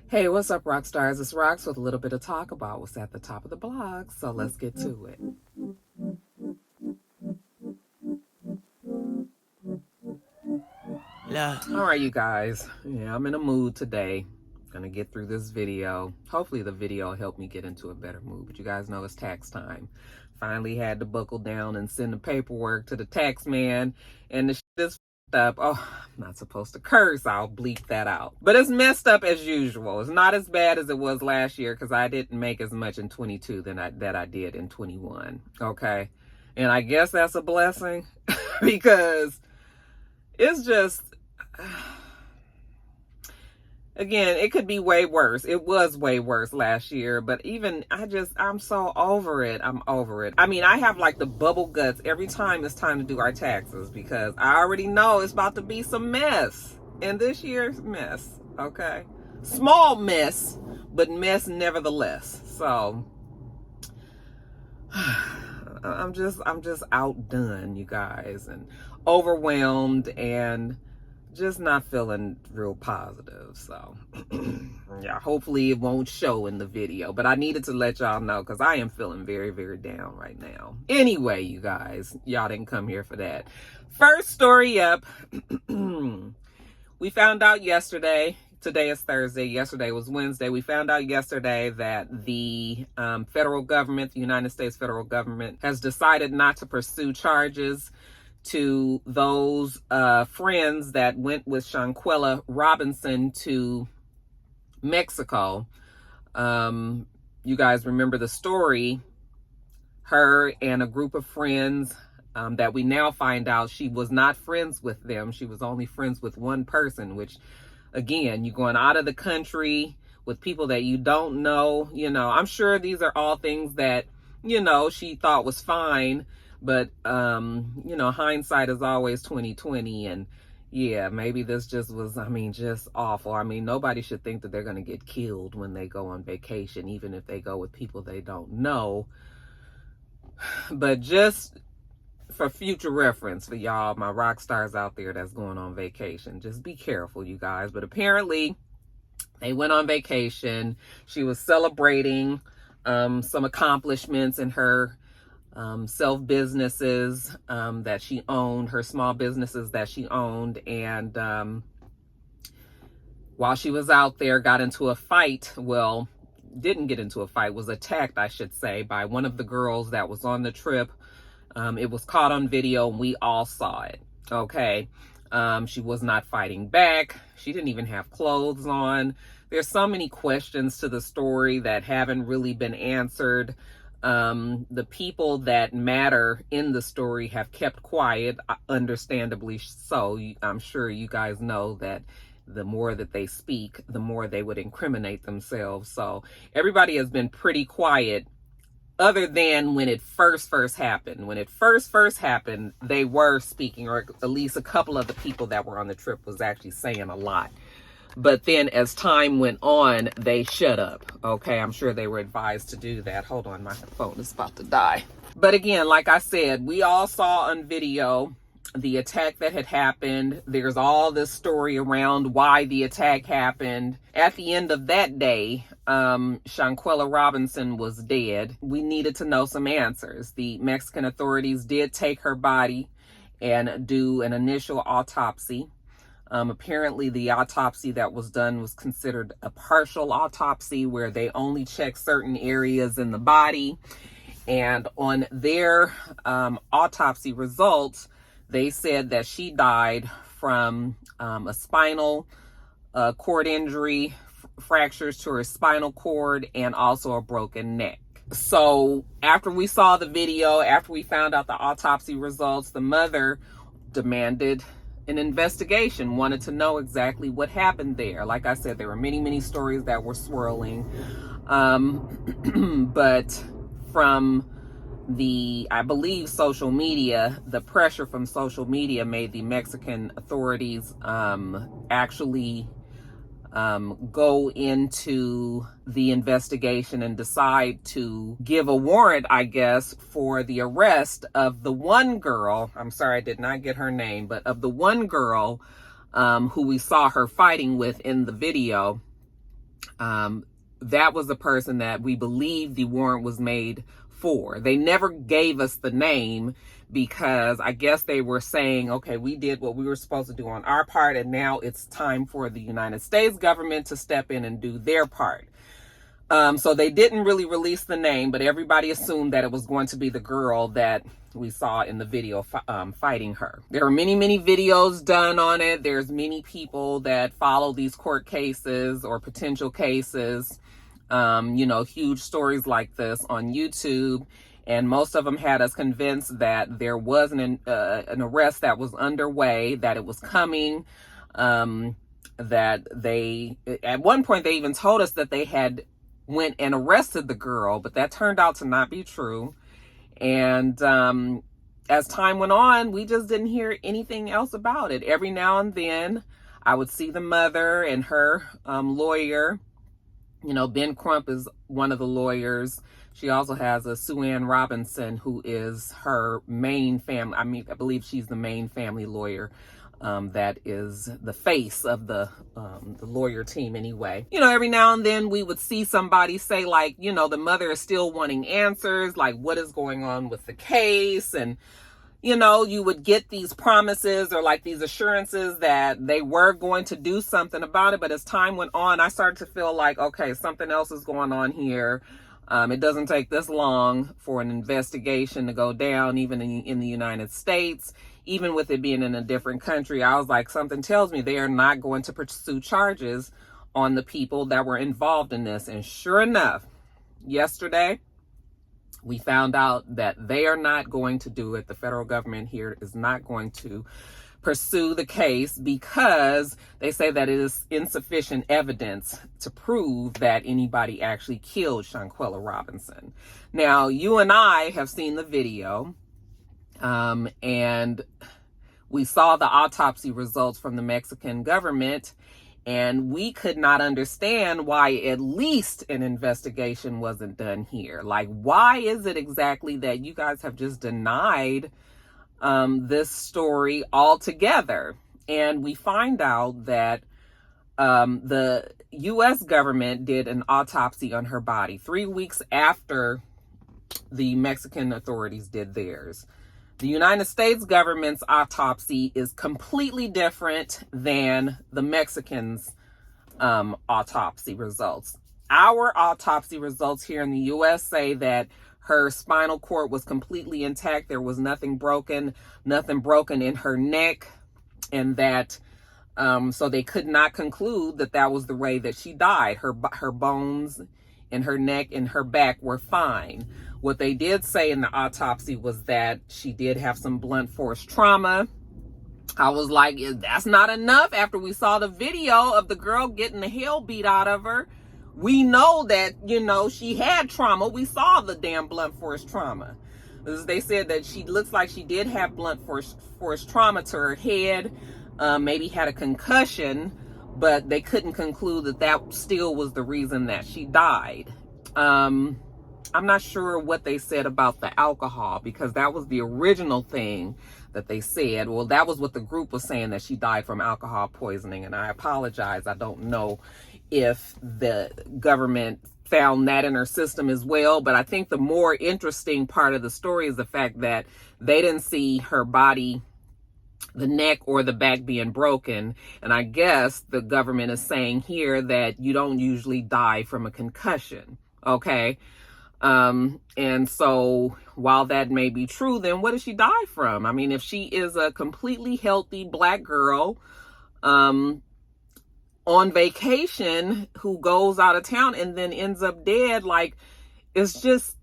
Hey, what's up, Roxstars? It's Rox with a little bit of talk about what's at the top of the blog, so let's get to it. All right, you guys. Yeah, I'm in a mood today. Gonna get through this video. Hopefully the video will help me get into a better mood, but you guys know it's tax time. Finally had to buckle down and send the paperwork to the tax man, and the shit is up. Oh, I'm not supposed to curse. I'll bleep that out. But it's messed up as usual. It's not as bad as it was last year because I didn't make as much in 22 that I did in 21. Okay, and I guess that's a blessing because it's just, again, it could be way worse. It was way worse last year, but even I'm so over it. I'm over it. I mean, I have like the bubble guts every time it's time to do our taxes because I already know it's about to be some mess. And this year's mess, okay? Small mess, but mess nevertheless. So I'm just outdone, you guys, and overwhelmed and just not feeling real positive. So yeah, hopefully it won't show in the video, but I needed to let y'all know because I am feeling very, very down right now. Anyway, you guys, y'all didn't come here for that. First story up. We found out yesterday, today is Thursday, yesterday was Wednesday. We found out yesterday that the federal government, the United States federal government, has decided not to pursue charges to those friends that went with Shanquella Robinson to Mexico. You guys remember the story. Her and a group of friends that we now find out she was not friends with them. She was only friends with one person, which, again, you're going out of the country with people that you don't know. You know, I'm sure these are all things that, you know, she thought was fine. But, you know, hindsight is always 20/20. And yeah, maybe this just was, just awful. Nobody should think that they're going to get killed when they go on vacation, even if they go with people they don't know. But just for future reference for y'all, my rock stars out there that's going on vacation, just be careful, you guys. But apparently they went on vacation. She was celebrating some accomplishments in her self businesses that she owned, her small businesses that she owned. And while she was out there, got into a fight. Well, didn't get into a fight, was attacked, I should say, by one of the girls that was on the trip. It was caught on video and we all saw it. Okay. She was not fighting back. She didn't even have clothes on. There's so many questions to the story that haven't really been answered. The people that matter in the story have kept quiet, understandably so. I'm sure you guys know that the more that they speak, the more they would incriminate themselves. So everybody has been pretty quiet, other than when it first happened. When it first happened, they were speaking, or at least a couple of the people that were on the trip was actually saying a lot. But then as time went on, they shut up. Okay, I'm sure they were advised to do that. Hold on, my phone is about to die. But again, like I said, we all saw on video the attack that had happened. There's all this story around why the attack happened. At the end of that day, Shanquella Robinson was dead. We needed to know some answers. The Mexican authorities did take her body and do an initial autopsy. Apparently the autopsy that was done was considered a partial autopsy, where they only check certain areas in the body. And on their autopsy results, they said that she died from a spinal cord injury, fractures to her spinal cord, and also a broken neck. So after we saw the video, after we found out the autopsy results, the mother demanded an investigation, wanted to know exactly what happened there. Like I said, there were many stories that were swirling. But from I believe social media, the pressure from social media made the Mexican authorities actually go into the investigation and decide to give a warrant, I guess, for the arrest of the one girl. I'm sorry, I did not get her name, but of the one girl who we saw her fighting with in the video. That was the person that we believe the warrant was made for. They never gave us the name because I guess they were saying, okay, we did what we were supposed to do on our part, and now it's time for the United States government to step in and do their part. So they didn't really release the name, but everybody assumed that it was going to be the girl that we saw in the video fighting her. There are many, many videos done on it. There's many people that follow these court cases or potential cases, huge stories like this on YouTube. And most of them had us convinced that there was an arrest that was underway, that it was coming, that they, at one point, they even told us that they had went and arrested the girl, but that turned out to not be true. And as time went on, we just didn't hear anything else about it. Every now and then, I would see the mother and her lawyer. Ben Crump is one of the lawyers. She also has a Shanquella Robinson, who is her main family. I believe she's the main family lawyer. That is the face of the lawyer team anyway. Every now and then we would see somebody say like, the mother is still wanting answers, like what is going on with the case. And, you would get these promises or like these assurances that they were going to do something about it. But as time went on, I started to feel like, okay, something else is going on here. It doesn't take this long for an investigation to go down, even in the United States. Even with it being in a different country, I was like, something tells me they are not going to pursue charges on the people that were involved in this. And sure enough, yesterday, we found out that they are not going to do it. The federal government here is not going to pursue the case because they say that it is insufficient evidence to prove that anybody actually killed Shanquella Robinson. Now, you and I have seen the video. And we saw the autopsy results from the Mexican government, and we could not understand why at least an investigation wasn't done here. Like, why is it exactly that you guys have just denied this story altogether? And we find out that the U.S. government did an autopsy on her body 3 weeks after the Mexican authorities did theirs. The United States government's autopsy is completely different than the Mexicans' autopsy results. Our autopsy results here in the U.S. say that her spinal cord was completely intact. There was nothing broken in her neck, and that so they could not conclude that that was the way that she died. Her bones in her neck and her back were fine. What they did say in the autopsy was that she did have some blunt force trauma. I was like, that's not enough. After we saw the video of the girl getting the hell beat out of her, we know that, she had trauma. We saw the damn blunt force trauma. They said that she looks like she did have blunt force trauma to her head, maybe had a concussion, but they couldn't conclude that that still was the reason that she died. I'm not sure what they said about the alcohol, because that was the original thing that they said. Well, that was what the group was saying, that she died from alcohol poisoning. And I apologize. I don't know if the government found that in her system as well. But I think the more interesting part of the story is the fact that they didn't see her body, the neck or the back being broken. And I guess the government is saying here that you don't usually die from a concussion. Okay. And so while that may be true, then what did she die from? I mean, if she is a completely healthy Black girl, on vacation, who goes out of town and then ends up dead, like, it's just,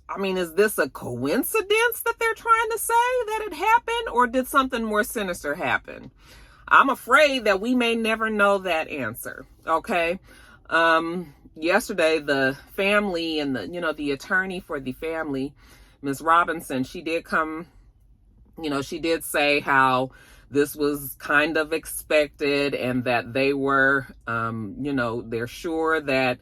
I mean, is this a coincidence that they're trying to say that it happened, or did something more sinister happen? I'm afraid that we may never know that answer. Okay. Yesterday, the family and the attorney for the family, Ms. Robinson, she did come, she did say how this was kind of expected, and that they were, they're sure that,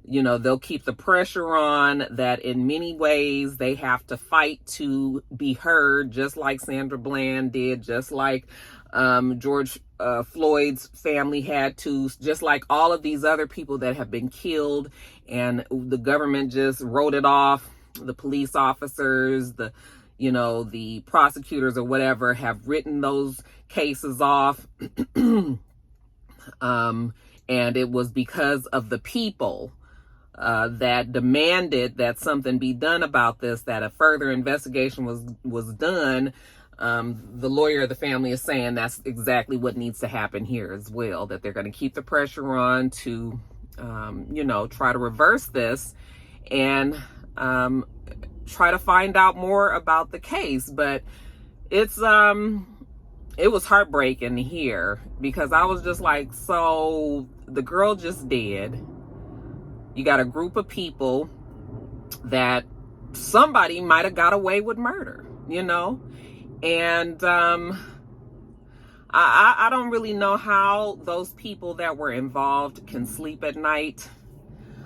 they'll keep the pressure on, that in many ways they have to fight to be heard, just like Sandra Bland did, just like George Floyd's family had to, just like all of these other people that have been killed, and the government just wrote it off. The police officers, the prosecutors or whatever have written those cases off. And it was because of the people that demanded that something be done about this, that a further investigation was done. The lawyer of the family is saying that's exactly what needs to happen here as well, that they're going to keep the pressure on to, try to reverse this and try to find out more about the case. But it was heartbreaking to hear, because I was just like, so the girl just dead. You got a group of people that somebody might have got away with murder, and I don't really know how those people that were involved can sleep at night.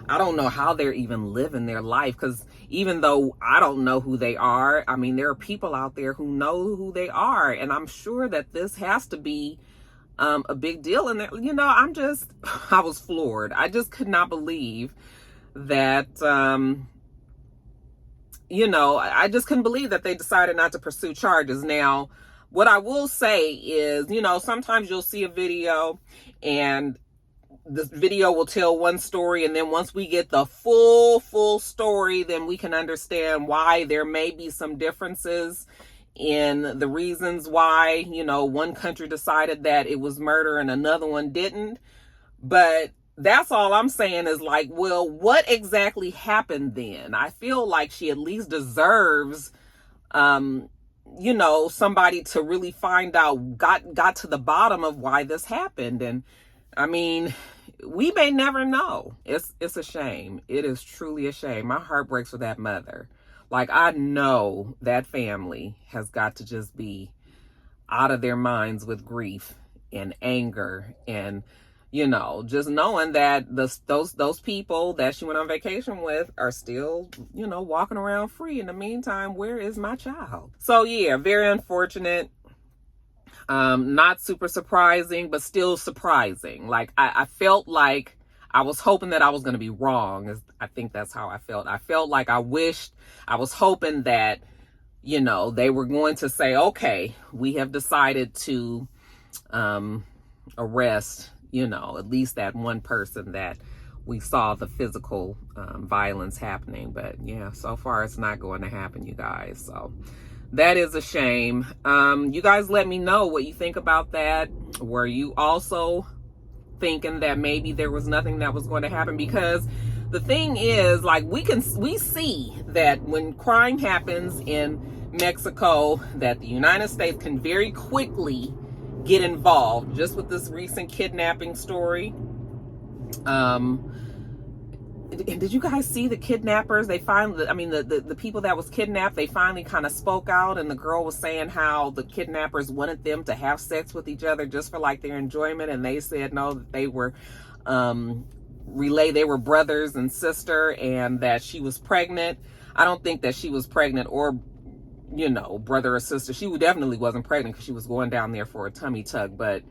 I don't know how they're even living their life, because even though I don't know who they are, I mean, there are people out there who know who they are, and I'm sure that this has to be a big deal. And I was floored. I just could not believe that, I just couldn't believe that they decided not to pursue charges. Now, what I will say is, sometimes you'll see a video and this video will tell one story, and then once we get the full story, then we can understand why there may be some differences in the reasons why, one country decided that it was murder and another one didn't. But that's all I'm saying is, like, well, what exactly happened then? I feel like she at least deserves, somebody to really find out, got to the bottom of why this happened. And I mean, we may never know. It's a shame. It is truly a shame. My heart breaks for that mother. Like, I know that family has got to just be out of their minds with grief and anger, and just knowing that those people that she went on vacation with are still, walking around free. In the meantime, where is my child? So yeah, very unfortunate. Not super surprising, but still surprising. Like, I felt like I was hoping that I was going to be wrong. I think that's how I felt. I felt like I was hoping that, they were going to say, okay, we have decided to arrest, at least that one person that we saw the physical violence happening. But yeah, so far it's not going to happen, you guys. So that is a shame. You guys let me know what you think about that. Were you also thinking that maybe there was nothing that was going to happen? Because the thing is, like, we see that when crime happens in Mexico, that the United States can very quickly get involved. Just with this recent kidnapping story. And did you guys see the kidnappers? They finally, the people that was kidnapped, they finally kind of spoke out, and the girl was saying how the kidnappers wanted them to have sex with each other just for like their enjoyment, and they said no, that they were they were brothers and sister, and that she was pregnant. I don't think that she was pregnant or brother or sister. She definitely wasn't pregnant because she was going down there for a tummy tuck, but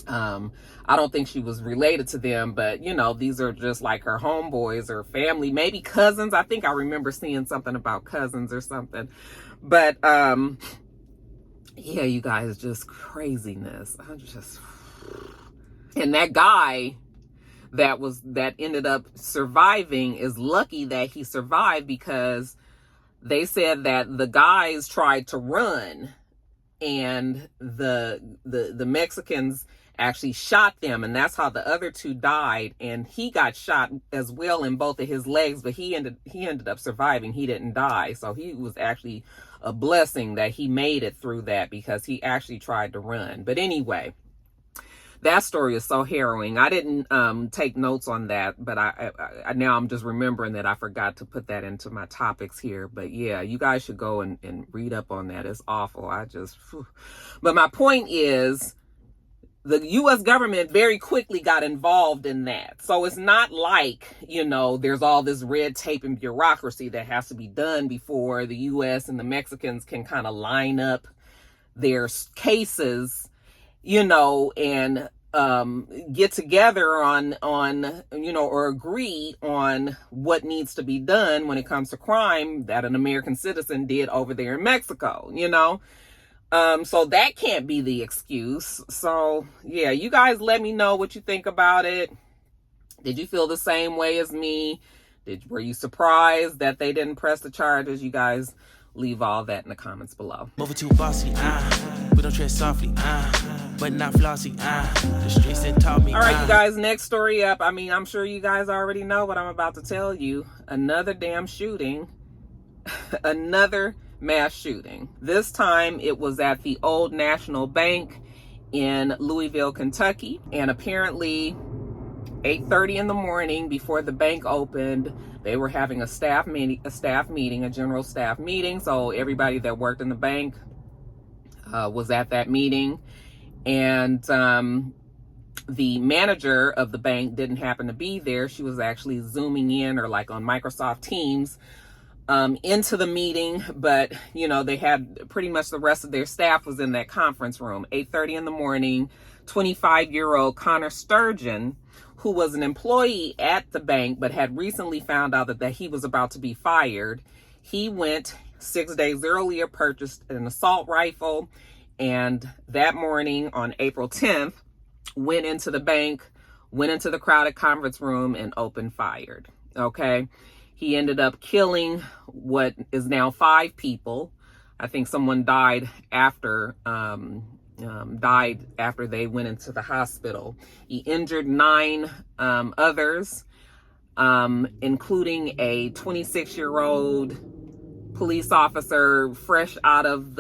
I don't think she was related to them. But these are just like her homeboys or family, maybe cousins. I think I remember seeing something about cousins or something. But yeah, you guys, just craziness. And that guy that ended up surviving is lucky that he survived, because they said that the guys tried to run, and the Mexicans actually shot them, and that's how the other two died. And he got shot as well in both of his legs, but he ended up surviving. He didn't die. So he was actually a blessing that he made it through that, because he actually tried to run. But anyway, that story is so harrowing. I didn't take notes on that, but I now I'm just remembering that I forgot to put that into my topics here. But yeah, you guys should go and read up on that. It's awful. But my point is, the U.S. government very quickly got involved in that. So it's not like, there's all this red tape and bureaucracy that has to be done before the U.S. and the Mexicans can kind of line up their cases and get together on or agree on what needs to be done when it comes to crime that an American citizen did over there in Mexico, so that can't be the excuse. So yeah, you guys let me know what you think about it. Did you feel the same way as me? Were you surprised that they didn't press the charges? You guys leave all that in the comments below. Over too bossy, we don't tread softly, but not flossy, the streets that taught me. All right, you guys, next story up. I mean, I'm sure you guys already know what I'm about to tell you. Another damn shooting, another mass shooting. This time it was at the Old National Bank in Louisville, Kentucky, and apparently 8:30 in the morning, before the bank opened, they were having a general staff meeting. So everybody that worked in the bank was at that meeting, and the manager of the bank didn't happen to be there. She was actually zooming in, or like on Microsoft Teams, into the meeting, but they had pretty much the rest of their staff was in that conference room. 8:30 in the morning, 25-year-old Connor Sturgeon, who was an employee at the bank but had recently found out that he was about to be fired. He went 6 days earlier, purchased an assault rifle, and that morning on April 10th, went into the bank, went into the crowded conference room, and opened fire. Okay. He ended up killing what is now 5 people. I think someone died after they went into the hospital. He injured 9 others, including a 26-year-old police officer, fresh out of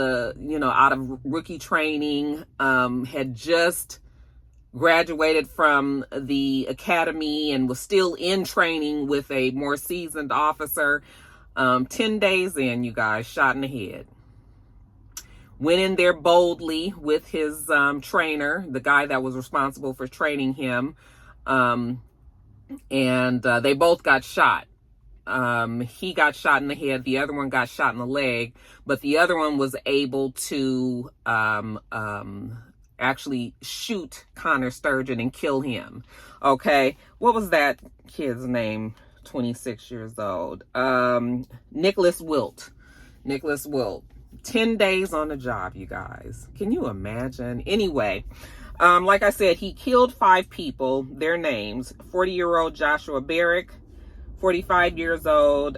rookie training, had just graduated from the academy and was still in training with a more seasoned officer. 10 days in, you guys, shot in the head. Went in there boldly with his trainer, the guy that was responsible for training him, and they both got shot. He got shot in the head, the other one got shot in the leg, but the other one was able to actually shoot Connor Sturgeon and kill him. Okay, what was that kid's name? 26 years old. Nicholas Wilt. 10 days on the job, you guys. Can you imagine? Anyway, like I said, he killed 5 people. Their names: 40-year-old Joshua Barrick, 45 years old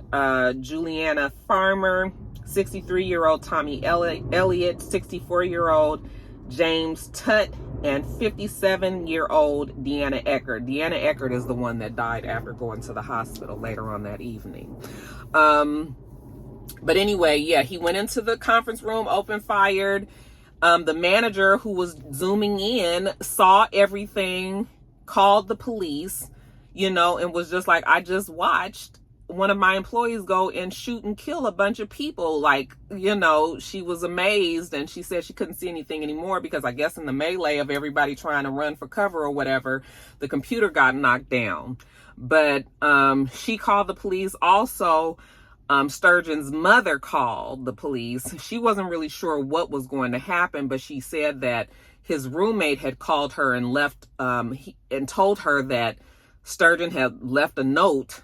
Juliana Farmer, 63-year-old Tommy Elliott, 64-year-old James Tutt, and 57-year-old Deanna Eckert. Deanna Eckert is the one that died after going to the hospital later on that evening. But anyway, yeah, he went into the conference room, opened fire. The manager, who was zooming in, saw everything, called the police, and was just like, I just watched one of my employees go and shoot and kill a bunch of people. Like, she was amazed, and she said she couldn't see anything anymore because I guess in the melee of everybody trying to run for cover or whatever, the computer got knocked down. But she called the police. Also, Sturgeon's mother called the police. She wasn't really sure what was going to happen, but she said that his roommate had called her and left and told her that Sturgeon had left a note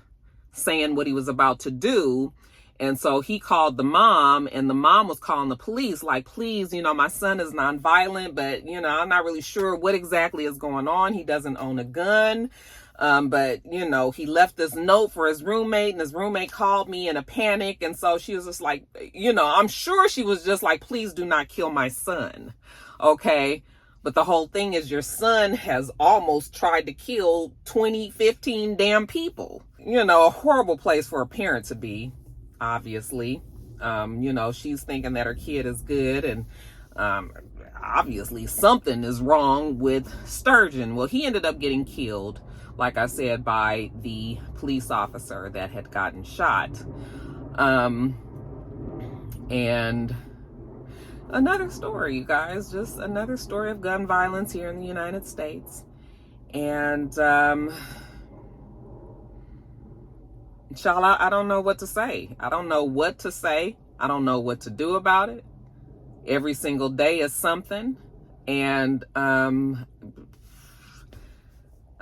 saying what he was about to do. And so he called the mom, and the mom was calling the police like, please, my son is nonviolent, but, I'm not really sure what exactly is going on. He doesn't own a gun. But, he left this note for his roommate, and his roommate called me in a panic. And so she was just like, I'm sure she was just like, please do not kill my son. Okay. But the whole thing is, your son has almost tried to kill 15 damn people. A horrible place for a parent to be, obviously. She's thinking that her kid is good, and obviously something is wrong with Sturgeon. Well, he ended up getting killed, like I said, by the police officer that had gotten shot. And another story, you guys, just another story of gun violence here in the United States. And inshallah, I don't know what to say. I don't know what to say. I don't know what to do about it. Every single day is something. And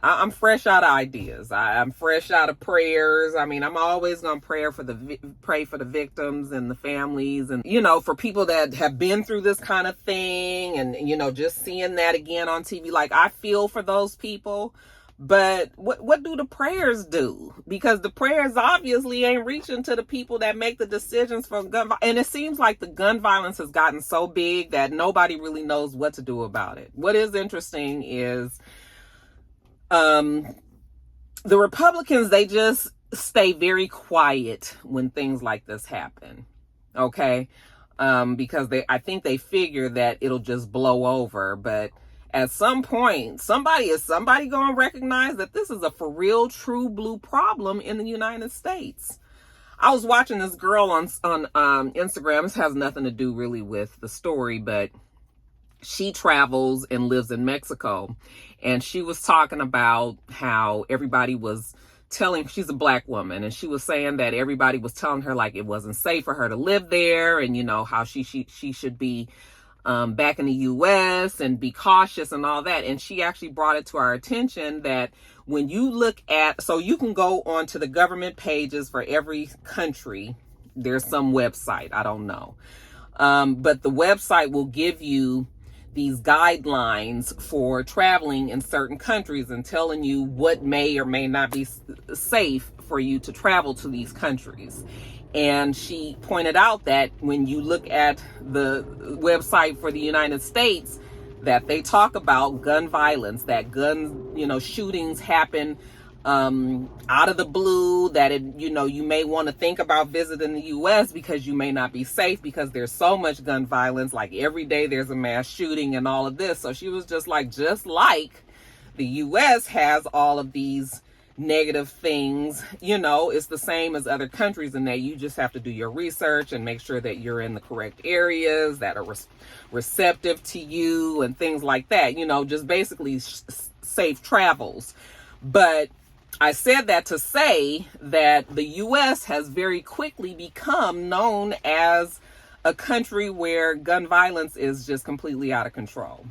I'm fresh out of ideas. I'm fresh out of prayers. I mean, I'm always going to pray for the victims and the families, and, you know, for people that have been through this kind of thing, and, you know, just seeing that again on TV. Like, I feel for those people, but what do the prayers do? Because the prayers obviously ain't reaching to the people that make the decisions for gun violence. And it seems like the gun violence has gotten so big that nobody really knows what to do about it. What is interesting is, the Republicans, they just stay very quiet when things like this happen. Okay. Because I think they figure that it'll just blow over, but at some point, somebody going to recognize that this is a for real, true blue problem in the United States. I was watching this girl on Instagram. This has nothing to do really with the story, but she travels and lives in Mexico, and she was talking about how everybody was telling, she's a black woman, and she was saying that everybody was telling her like it wasn't safe for her to live there, and, you know, how she should be back in the U.S. and be cautious and all that. And she actually brought it to our attention that when you look at, so you can go onto the government pages for every country, there's some website, I don't know, but the website will give you these guidelines for traveling in certain countries and telling you what may or may not be safe for you to travel to these countries. And she pointed out that when you look at the website for the United States, that they talk about gun violence, that gun, you know, shootings happen out of the blue, that it, you know, you may want to think about visiting the U.S. because you may not be safe because there's so much gun violence. Like every day there's a mass shooting and all of this. So she was just like the U.S. has all of these negative things, you know, it's the same as other countries in that you just have to do your research and make sure that you're in the correct areas that are receptive to you and things like that, you know, just basically safe travels. But I said that to say that the U.S. has very quickly become known as a country where gun violence is just completely out of control.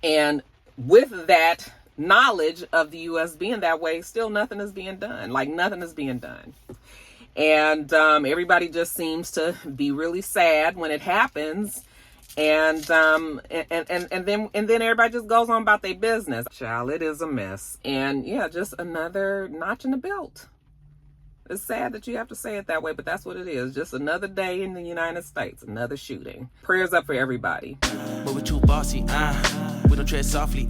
And with that knowledge of the U.S. being that way, still nothing is being done. Like nothing is being done. And everybody just seems to be really sad when it happens. And then everybody just goes on about their business. Child, it is a mess. And yeah, just another notch in the belt. It's sad that you have to say it that way, but that's what it is. Just another day in the United States, another shooting. Prayers up for everybody. But we're too bossy, we don't tread softly,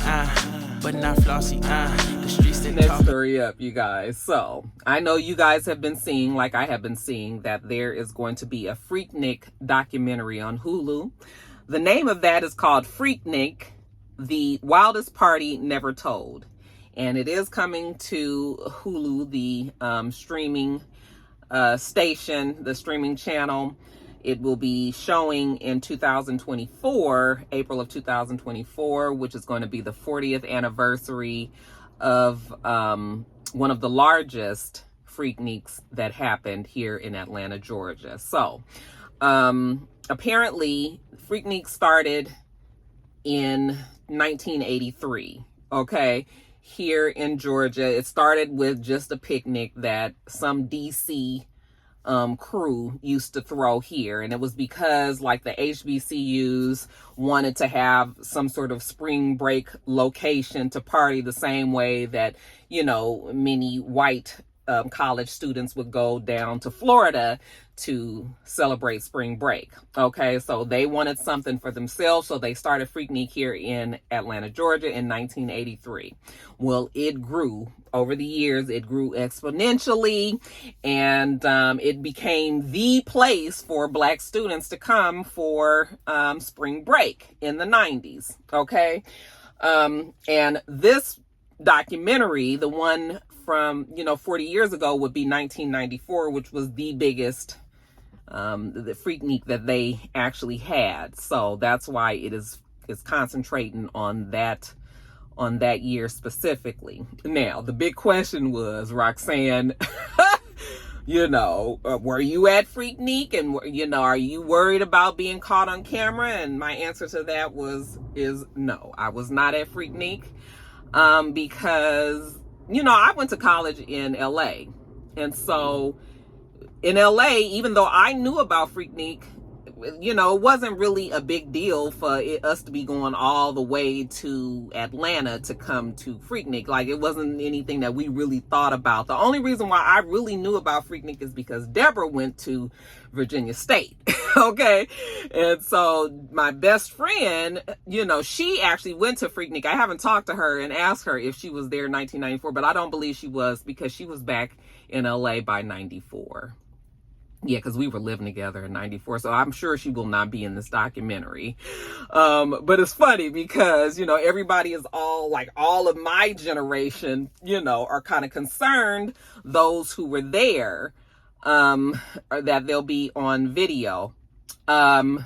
but not flossy, the streets that Next story up, you guys. So I know you guys have been seeing, like I have been seeing, that there is going to be a Freaknik documentary on Hulu. The name of that is called Freaknik, The Wildest Party Never Told. And it is coming to Hulu, the streaming station, the streaming channel. It will be showing in 2024, April of 2024, which is going to be the 40th anniversary of one of the largest Freakniks that happened here in Atlanta, Georgia. So apparently Freaknik started in 1983, okay, here in Georgia. It started with just a picnic that some DC crew used to throw here, and it was because like the HBCUs wanted to have some sort of spring break location to party the same way that, you know, many white college students would go down to Florida to celebrate spring break. Okay, so they wanted something for themselves, so they started Freaknik here in Atlanta, Georgia in 1983. Well, it grew over the years. It grew exponentially, and it became the place for Black students to come for spring break in the 90s. Okay, and this documentary, the one from, you know, 40 years ago, would be 1994, which was the biggest the Freaknik that they actually had. So that's why it's concentrating on that year specifically. Now, the big question was, Roxanne, were you at Freaknik? And, are you worried about being caught on camera? And my answer to that is no, I was not at Freaknik. Because, I went to college in LA. And so in LA, even though I knew about Freaknik, it wasn't really a big deal for us to be going all the way to Atlanta to come to Freaknik. Like, it wasn't anything that we really thought about. The only reason why I really knew about Freaknik is because Deborah went to Virginia State. Okay. And so my best friend, she actually went to Freaknik. I haven't talked to her and asked her if she was there in 1994, but I don't believe she was, because she was back in LA by 94. Yeah, because we were living together in 94. So I'm sure she will not be in this documentary. But it's funny because, everybody is all of my generation, are kind of concerned, those who were there, that they'll be on video. I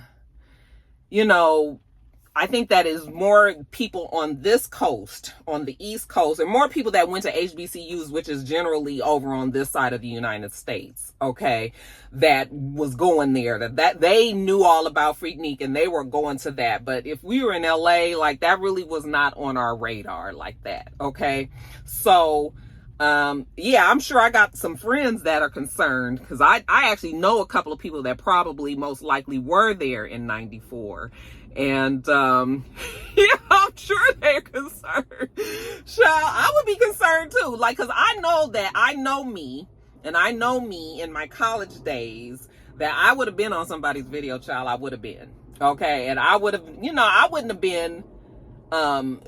think that is more people on this coast, on the East Coast, and more people that went to HBCUs, which is generally over on this side of the United States, okay, that was going there, that they knew all about Freaknik and they were going to that. But if we were in LA, that really was not on our radar like that, okay? So, yeah, I'm sure I got some friends that are concerned, because I actually know a couple of people that probably most likely were there in 94. And, yeah, I'm sure they're concerned. Child, I would be concerned too. Cause I know me in my college days, that I would have been on somebody's video, child. I would have been. Okay. And I would have, I wouldn't have been,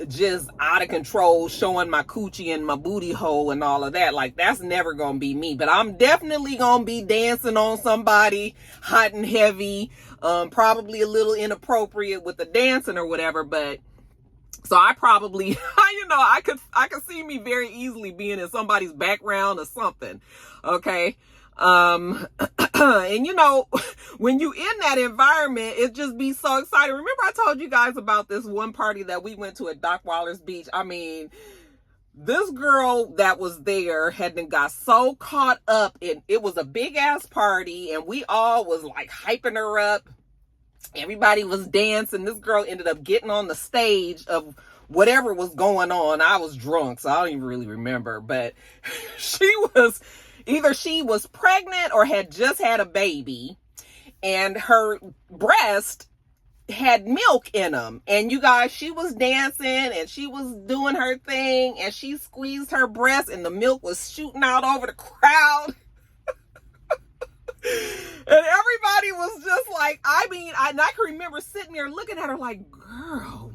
just out of control, showing my coochie and my booty hole and all of that. That's never gonna be me. But I'm definitely gonna be dancing on somebody hot and heavy, probably a little inappropriate with the dancing or whatever. But so I probably, I could see me very easily being in somebody's background or something. Okay. And when you in that environment, it just be so exciting. Remember I told you guys about this one party that we went to at Doc Waller's Beach? I mean, this girl that was there got so caught up in, it was a big ass party and we all was hyping her up. Everybody was dancing. This girl ended up getting on the stage of whatever was going on. I was drunk, so I don't even really remember, but either she was pregnant or had just had a baby, and her breast had milk in them. And you guys, she was dancing and she was doing her thing, and she squeezed her breast and the milk was shooting out over the crowd. And everybody was just I can remember sitting there looking at her girl,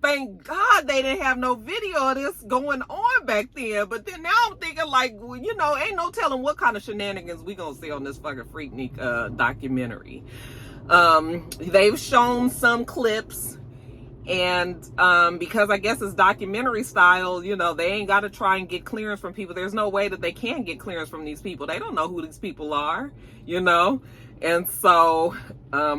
thank God they didn't have no video of this going on back then. But then now I'm thinking ain't no telling what kind of shenanigans we gonna see on this fucking Freaknik documentary. They've shown some clips, and because I guess it's documentary style, they ain't got to try and get clearance from people. There's no way that they can get clearance from these people. They don't know who these people are, And so,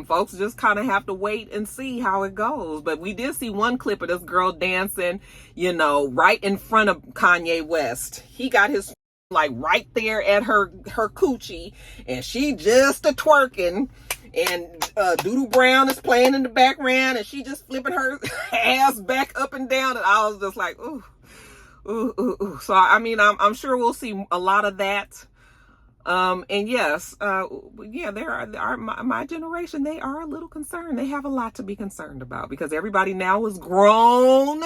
folks just kind of have to wait and see how it goes. But we did see one clip of this girl dancing, right in front of Kanye West. He got his right there at her coochie, and she just twerking, and Doodoo Brown is playing in the background, and she just flipping her ass back up and down, and I was just like, ooh, ooh, ooh, ooh. So I mean, I'm sure we'll see a lot of that. And yes, yeah, there are my generation, they are a little concerned. They have a lot to be concerned about, because everybody now is grown,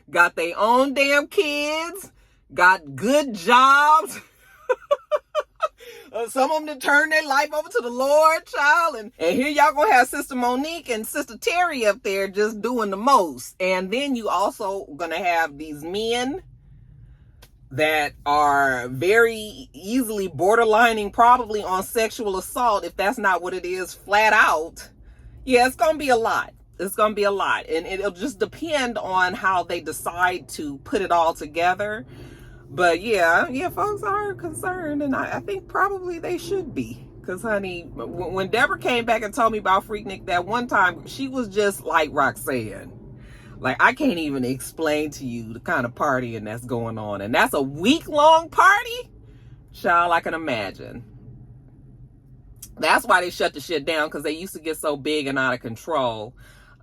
got their own damn kids, got good jobs. Some of them to turn their life over to the Lord, child. And here y'all gonna have Sister Monique and Sister Terry up there just doing the most. And then you also gonna have these men that are very easily borderlining probably on sexual assault, if that's not what it is flat out. Yeah, it's gonna be a lot. It's gonna be a lot. And it'll just depend on how they decide to put it all together. But yeah, folks are concerned, and I think probably they should be. Because, honey, when Deborah came back and told me about Freaknik that one time, she was just like Roxanne. I can't even explain to you the kind of partying that's going on. And that's a week-long party? Child, I can imagine. That's why they shut the shit down, because they used to get so big and out of control.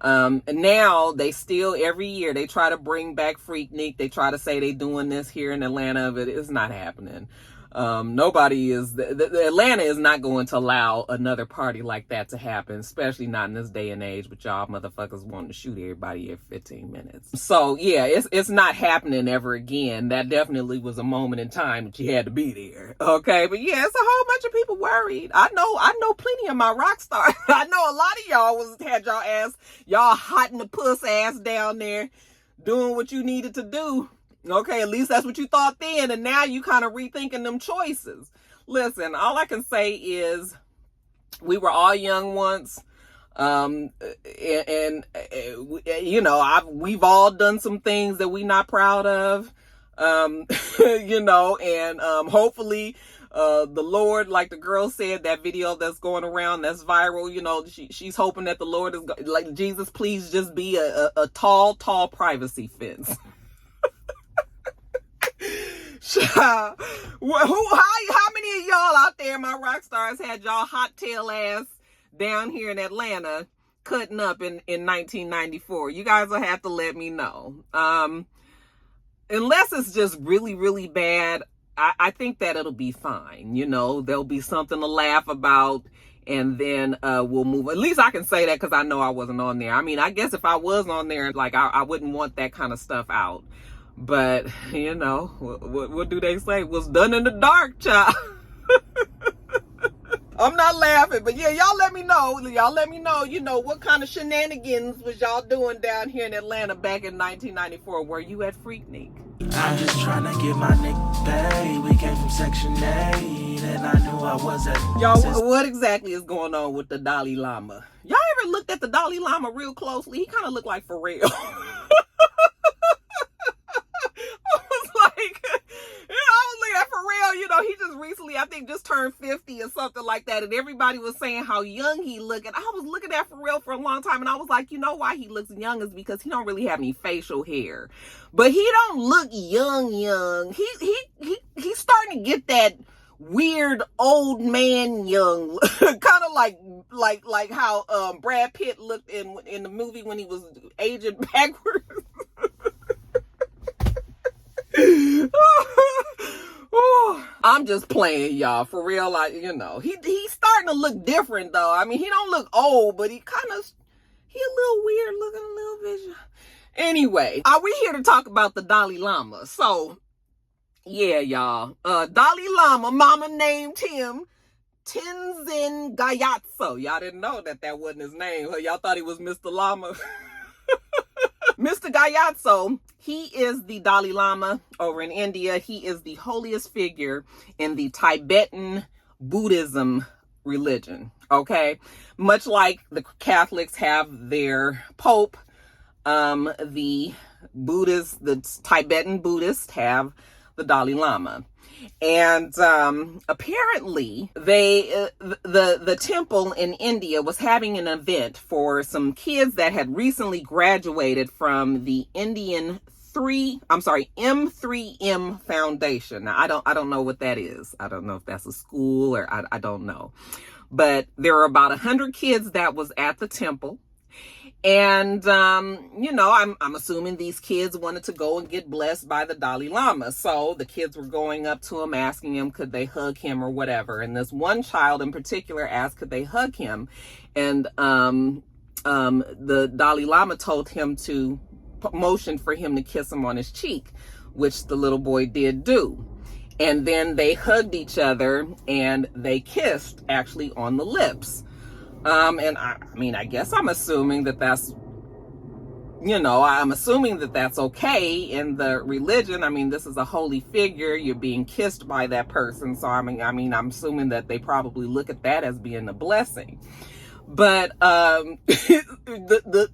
And now they still, every year, they try to bring back Freaknik. They try to say they doing this here in Atlanta, but it's not happening. Nobody is, the Atlanta is not going to allow another party like that to happen, especially not in this day and age with y'all motherfuckers wanting to shoot everybody every 15 minutes. So yeah, it's not happening ever again. That definitely was a moment in time that you had to be there. Okay. But yeah, it's a whole bunch of people worried. I know plenty of my rock stars. I know a lot of y'all had y'all hot in the puss ass down there doing what you needed to do. Okay, at least that's what you thought then, and now you kind of rethinking them choices. Listen, all I can say is we were all young once, and you know, we've all done some things that we not proud of, you know, and hopefully the Lord, like the girl said, that video that's going around that's viral, you know, she's hoping that the Lord is like, Jesus, please just be a tall privacy fence. How many of y'all out there, my rock stars, had y'all hot tail ass down here in Atlanta cutting up in 1994? You guys will have to let me know. Unless it's just really, really bad, I think that it'll be fine. You know, there'll be something to laugh about, and then we'll move. At least I can say that because I know I wasn't on there. I mean, I guess if I was on there, like, I wouldn't want that kind of stuff out. But, you know, what do they say? What's done in the dark, child. I'm not laughing, but yeah, y'all let me know. Y'all let me know, you know, what kind of shenanigans was y'all doing down here in Atlanta back in 1994? Were you at Freaknik? I'm just trying to get my nigga paid. We came from Section 8, and I knew I was at... Y'all, what exactly is going on with the Dalai Lama? Y'all ever looked at the Dalai Lama real closely? He kind of looked like Pharrell. You know, he just recently, I think, just turned 50 or something like that, and everybody was saying how young he looked, and I was looking at Pharrell for a long time, and I was like, you know why he looks young is because he don't really have any facial hair, but he don't look young. He's starting to get that weird old man young, kind of like how Brad Pitt looked in the movie when he was aging backwards. I'm just playing, y'all. For real, like, you know, he's starting to look different, though. I mean, he don't look old, but he a little weird looking, a little vision. Anyway, are we here to talk about the Dalai Lama? So, yeah, y'all. Dalai Lama, mama named him Tenzin Gyatso. Y'all didn't know that wasn't his name. Y'all thought he was Mr. Lama. Mr. Gyatso, he is the Dalai Lama over in India. He is the holiest figure in the Tibetan Buddhism religion, okay? Much like the Catholics have their Pope, the Tibetan Buddhists have the Dalai Lama. And apparently the temple in India was having an event for some kids that had recently graduated from the M3M Foundation. Now, I don't know what that is. I don't know if that's a school or I don't know. But there were about 100 kids that was at the temple. And, you know, I'm assuming these kids wanted to go and get blessed by the Dalai Lama. So the kids were going up to him, asking him, could they hug him or whatever. And this one child in particular asked, could they hug him? And the Dalai Lama told him to motion for him to kiss him on his cheek, which the little boy did do. And then they hugged each other and they kissed actually on the lips. And I mean, I guess I'm assuming that that's, you know, I'm assuming that that's okay in the religion. I mean, this is a holy figure. You're being kissed by that person. So, I mean, I'm assuming that they probably look at that as being a blessing. But the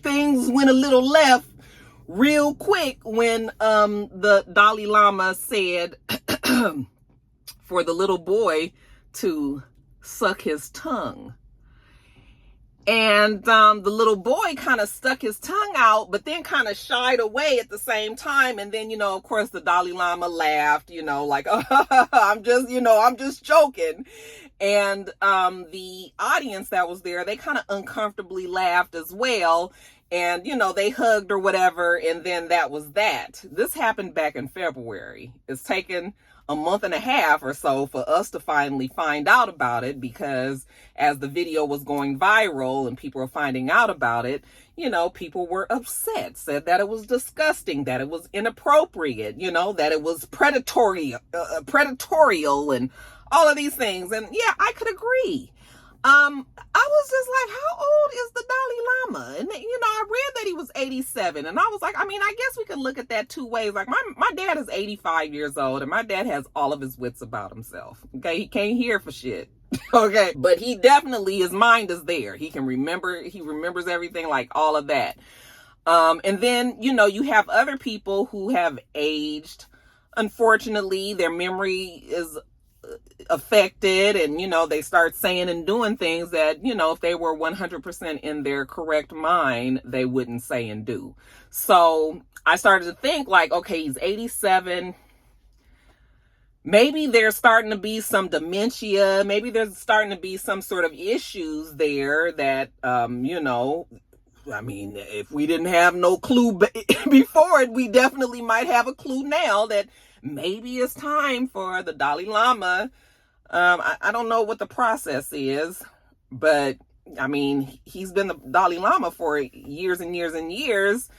things went a little left real quick when the Dalai Lama said for the little boy to suck his tongue. And the little boy kind of stuck his tongue out, but then kind of shied away at the same time. And then, of course, the Dalai Lama laughed, like, I'm just joking. And the audience that was there, they kind of uncomfortably laughed as well. And, they hugged or whatever. And then that was that. This happened back in February. It's taken a month and a half or so for us to finally find out about it, because as the video was going viral and people were finding out about it, people were upset, said that it was disgusting, that it was inappropriate, that it was predatory, predatorial and all of these things. And yeah, I could agree. I was just like, how old is the Dalai Lama? And I read that he was 87, and I was like, I guess we could look at that two ways. Like my dad is 85 years old, and my dad has all of his wits about himself. Okay, he can't hear for shit. Okay, but he definitely, his mind is there. He remembers everything, like all of that. And then you have other people who have aged. Unfortunately, their memory is affected, and they start saying and doing things that if they were 100% in their correct mind, they wouldn't say and do. So I started to think, like, okay, he's 87, maybe there's starting to be some dementia, maybe there's starting to be some sort of issues there that if we didn't have no clue before it, we definitely might have a clue now that maybe it's time for the Dalai Lama. I don't know what the process is, but he's been the Dalai Lama for years and years and years.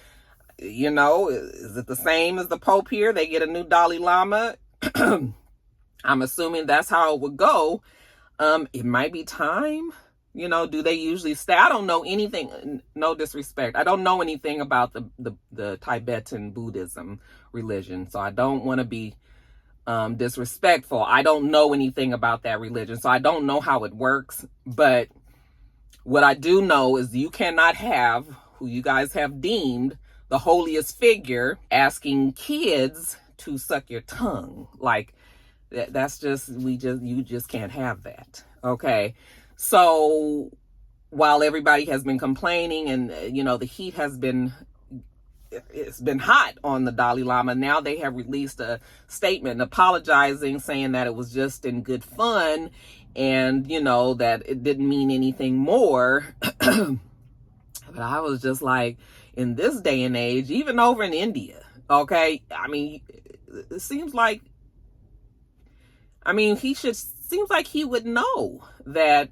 Is it the same as the Pope here? They get a new Dalai Lama. I'm assuming that's how it would go. It might be time. Do they usually stay? I don't know anything, no disrespect. I don't know anything about the Tibetan Buddhism religion. So I don't want to be disrespectful. I don't know anything about that religion. So I don't know how it works. But what I do know is you cannot have who you guys have deemed the holiest figure asking kids to suck your tongue. Like that's you just can't have that. Okay. So while everybody has been complaining and, the heat it's been hot on the Dalai Lama, now they have released a statement apologizing, saying that it was just in good fun and, that it didn't mean anything more. But I was just like, in this day and age, even over in India, okay, it seems like, seems like he would know that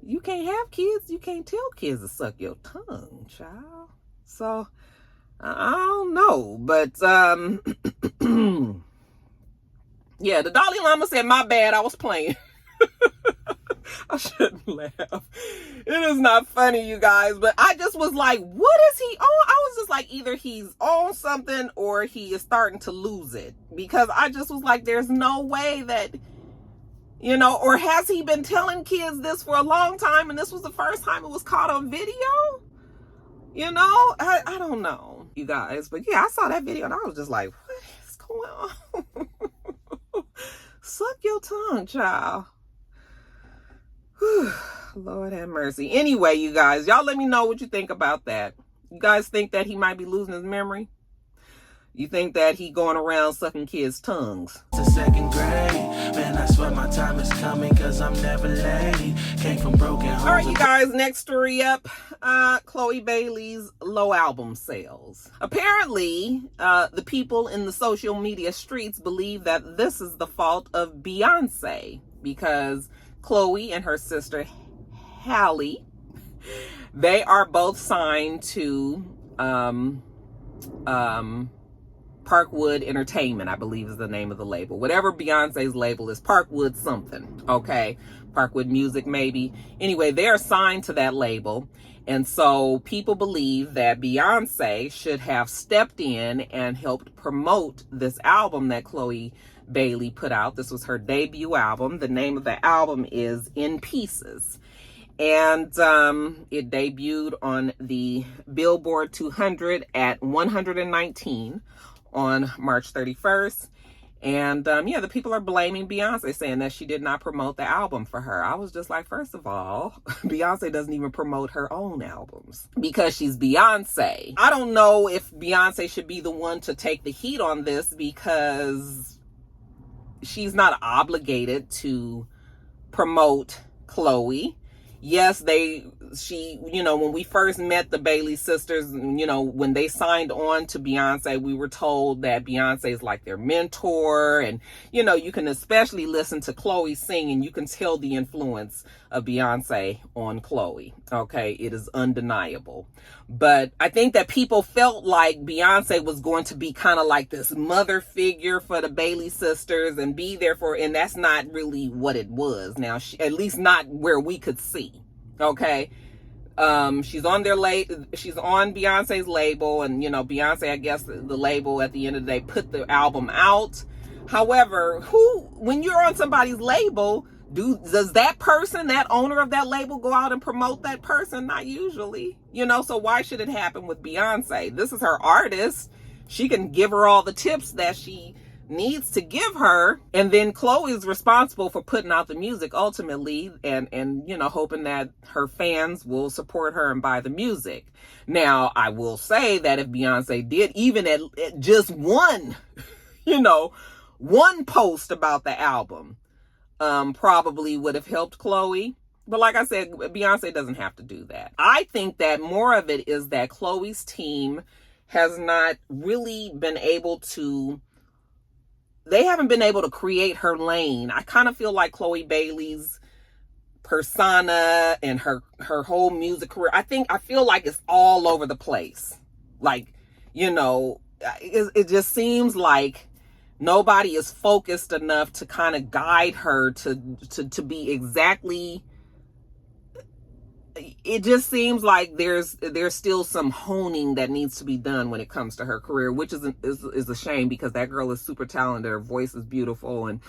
you can't have kids. You can't tell kids to suck your tongue, child. So, I don't know. But, yeah, the Dalai Lama said, my bad, I was playing. I shouldn't laugh. It is not funny, you guys. But I just was like, what is he on? I was just like, either he's on something or he is starting to lose it. Because I just was like, there's no way that... or has he been telling kids this for a long time and this was the first time it was caught on video? I don't know, you guys. But yeah, I saw that video and I was just like, what is going on? Suck your tongue, child. Whew, Lord have mercy. Anyway, you guys, y'all let me know what you think about that. You guys think that he might be losing his memory? You think that he going around sucking kids' tongues? It's the second grade, man. I swear my time is coming, cause I'm never late. Came from broken homes. All right, you guys, next story up. Chloe Bailey's low album sales. Apparently, the people in the social media streets believe that this is the fault of Beyonce, because Chloe and her sister Halle, they are both signed to Parkwood Entertainment, I believe is the name of the label. Whatever Beyonce's label is, Parkwood something, okay? Parkwood Music, maybe. Anyway, they're signed to that label. And so people believe that Beyonce should have stepped in and helped promote this album that Chloe Bailey put out. This was her debut album. The name of the album is In Pieces. And it debuted on the Billboard 200 at 119 on March 31st. And yeah, the people are blaming Beyonce, saying that she did not promote the album for her. I was just like, first of all, Beyonce doesn't even promote her own albums because she's Beyonce. I don't know if Beyonce should be the one to take the heat on this because she's not obligated to promote Chloe. Yes, when we first met the Bailey sisters, when they signed on to Beyonce, we were told that Beyonce is like their mentor. And, you can especially listen to Chloe sing and you can tell the influence of Beyonce on Chloe. Okay, it is undeniable. But I think that people felt like Beyonce was going to be kind of like this mother figure for the Bailey sisters and be there and that's not really what it was. Now, at least not where we could see. Okay. She's on Beyonce's label, and Beyonce, I guess the label at the end of the day put the album out. However, when you're on somebody's label, does that owner of that label go out and promote that person? Not usually, so why should it happen with Beyonce? This is her artist. She can give her all the tips that she needs to give her, and then Chloe is responsible for putting out the music ultimately, and hoping that her fans will support her and buy the music. Now, I will say that if Beyonce did even at just one post about the album, probably would have helped Chloe. But like I said, Beyonce doesn't have to do that. I think that more of it is that Chloe's team has not really been able to they haven't been able to create her lane. I kind of feel like Chloe Bailey's persona and her whole music career, I feel like it's all over the place. Like, it just seems like nobody is focused enough to kind of guide her to be exactly. It just seems like there's still some honing that needs to be done when it comes to her career, which is a shame because that girl is super talented. Her voice is beautiful and,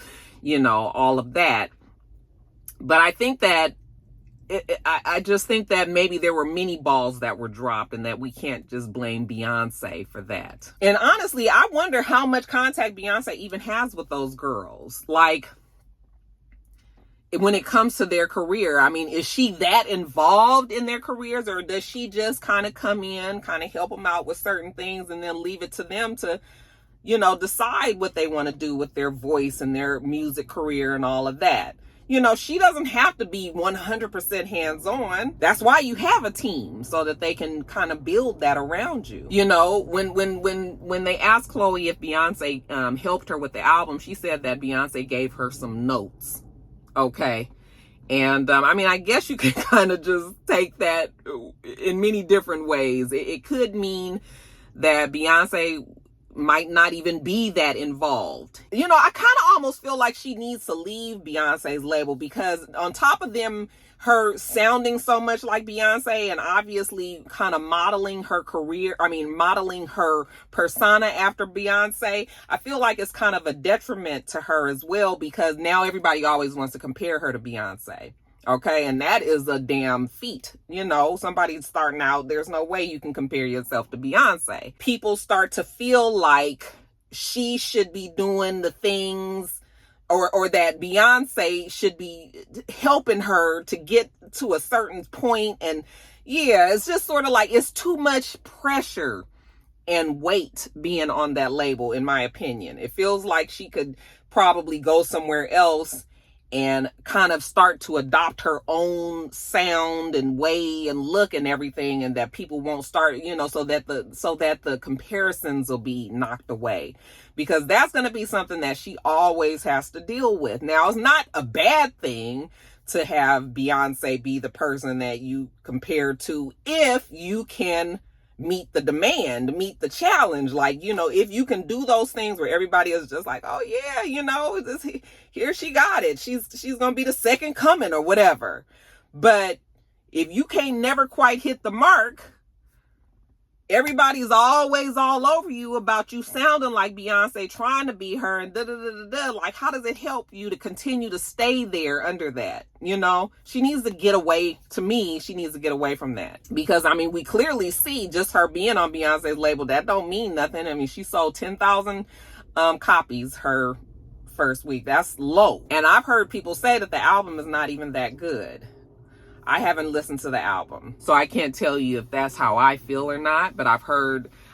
all of that. But I think that I just think that maybe there were many balls that were dropped and that we can't just blame Beyonce for that. And honestly, I wonder how much contact Beyonce even has with those girls. Like, when it comes to their career, I mean, is she that involved in their careers, or does she just kind of come in, kind of help them out with certain things and then leave it to them to, decide what they want to do with their voice and their music career and all of that? She doesn't have to be 100% hands-on. That's why you have a team, so that they can kind of build that around you. When they asked Chloe if Beyonce helped her with the album, she said that Beyonce gave her some notes. Okay. And I guess you can kind of just take that in many different ways. It could mean that Beyonce might not even be that involved. I kind of almost feel like she needs to leave Beyonce's label, because on top of her sounding so much like Beyonce and obviously kind of modeling her persona after Beyonce, I feel like it's kind of a detriment to her as well, because now everybody always wants to compare her to Beyonce. Okay, and that is a damn feat. Somebody's starting out, there's no way you can compare yourself to Beyonce. People start to feel like she should be doing the things, or that Beyonce should be helping her to get to a certain point. And yeah, it's just sort of like, it's too much pressure and weight being on that label, in my opinion. It feels like she could probably go somewhere else and kind of start to adopt her own sound and way and look and everything, and that people won't start, so that the comparisons will be knocked away, because that's going to be something that she always has to deal with. Now, it's not a bad thing to have Beyonce be the person that you compare to if you can meet the demand, meet the challenge. Like, if you can do those things where everybody is just like, oh yeah, here she got it. She's going to be the second coming or whatever. But if you can't never quite hit the mark, everybody's always all over you about you sounding like Beyonce, trying to be her, and da-da-da-da-da. Like, how does it help you to continue to stay there under that? You know, she needs to get away. To me, she needs to get away from that. Because, I mean, we clearly see just her being on Beyonce's label, that don't mean nothing. I mean, she sold 10,000 copies her first week. That's low. And I've heard people say that the album is not even that good. I haven't listened to the album, so I can't tell you if that's how I feel or not, but I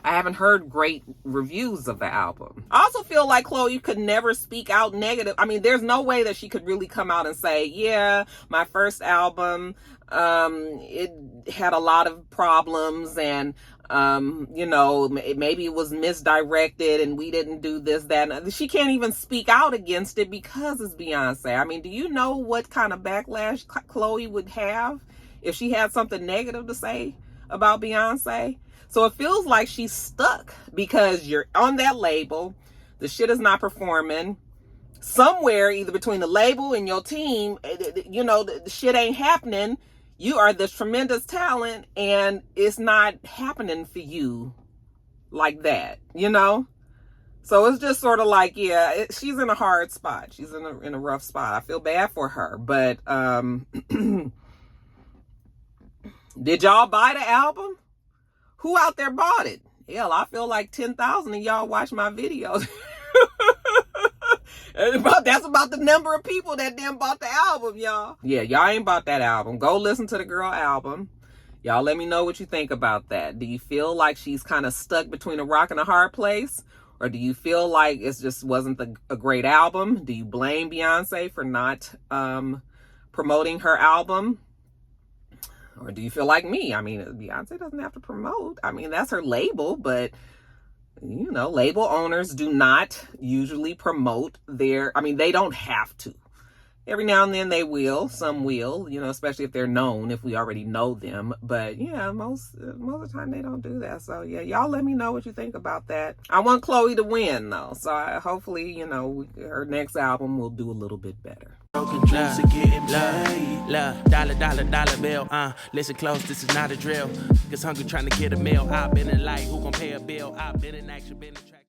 haven't heard great reviews of the album. I also feel like Chloe could never speak out negative. I mean, there's no way that she could really come out and say, yeah, my first album, it had a lot of problems, and you know, maybe it was misdirected and we didn't do this, that, and she can't even speak out against it because it's Beyonce. I mean, do you know what kind of backlash Chloe would have if she had something negative to say about Beyonce? So it feels like she's stuck because you're on that label, the shit is not performing. Somewhere, either between the label and your team, you know, the shit ain't happening. You are this tremendous talent and it's not happening for you like that, you know? So it's just sort of like, yeah, she's in a hard spot. She's in a rough spot. I feel bad for her, but did y'all buy the album? Who out there bought it? Hell, I feel like 10,000 of y'all watch my videos. That's about the number of people that then bought the album, y'all. Yeah, y'all ain't bought that album. Go listen to the girl album. Y'all let me know what you think about that. Do you feel like she's kind of stuck between a rock and a hard place? Or do you feel like it just wasn't a great album? Do you blame Beyonce for not promoting her album? Or do you feel like me? I mean, Beyonce doesn't have to promote. I mean, that's her label, but you know, label owners do not usually promote their, I mean, they don't have to. Every now and then they will, some will, you know, especially if they're known, if we already know them. But yeah, most of the time they don't do that. So yeah, y'all let me know what you think about that. I want Chloe to win though. So hopefully, you know, her next album will do a little bit better. Dollar bill, listen close, this is not a drill. Cause hungry trying to get a meal. I've been in light, who gon' pay a bill? I've been in action, been in track.